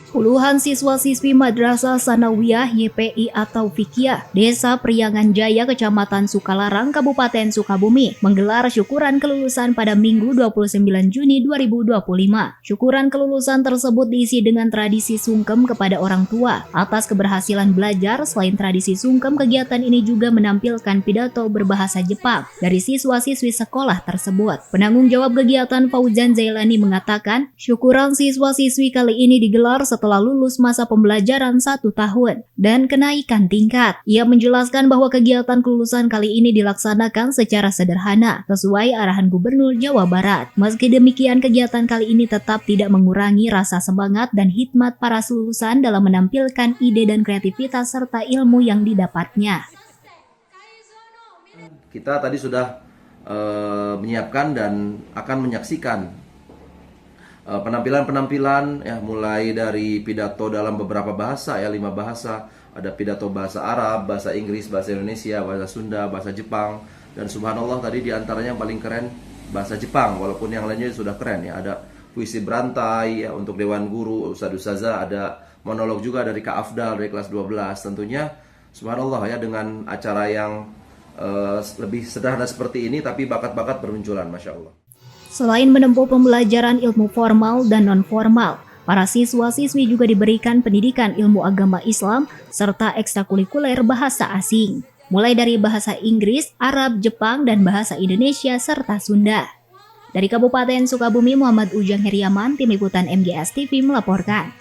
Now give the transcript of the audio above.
Puluhan siswa-siswi Madrasah Sanawiyah YPI atau Fikiyah, Desa Priangan Jaya, Kecamatan Sukalarang, Kabupaten Sukabumi, menggelar syukuran kelulusan pada Minggu 29 Juni 2025. Syukuran kelulusan tersebut diisi dengan tradisi sungkem kepada orang tua atas keberhasilan belajar. Selain tradisi sungkem, kegiatan ini juga menampilkan pidato berbahasa Jepang dari siswa-siswi sekolah tersebut. Penanggung jawab kegiatan Fauzan Zailani mengatakan, syukuran siswa-siswi kali ini digelar setelah lulus masa pembelajaran 1 tahun dan kenaikan tingkat. Ia menjelaskan bahwa kegiatan kelulusan kali ini dilaksanakan secara sederhana sesuai arahan Gubernur Jawa Barat. Meski demikian, kegiatan kali ini tetap tidak mengurangi rasa semangat dan hikmat para lulusan dalam menampilkan ide dan kreativitas serta ilmu yang didapatnya. Kita tadi sudah menyiapkan dan akan menyaksikan penampilan-penampilan ya, mulai dari pidato dalam beberapa bahasa ya, 5 bahasa. Ada pidato bahasa Arab, bahasa Inggris, bahasa Indonesia, bahasa Sunda, bahasa Jepang, dan subhanallah tadi diantaranya yang paling keren bahasa Jepang, walaupun yang lainnya sudah keren ya. Ada puisi berantai ya, untuk Dewan Guru, Ustadz-Ustazah, ada monolog juga dari Kak Afdal dari kelas 12. Tentunya subhanallah ya, dengan acara yang lebih sederhana seperti ini, tapi bakat-bakat bermunculan, Masya Allah. Selain menempuh pembelajaran ilmu formal dan non-formal, para siswa-siswi juga diberikan pendidikan ilmu agama Islam serta ekstrakurikuler bahasa asing, mulai dari bahasa Inggris, Arab, Jepang, dan bahasa Indonesia serta Sunda. Dari Kabupaten Sukabumi, Muhammad Ujang Heriaman, Tim Liputan MGS TV melaporkan.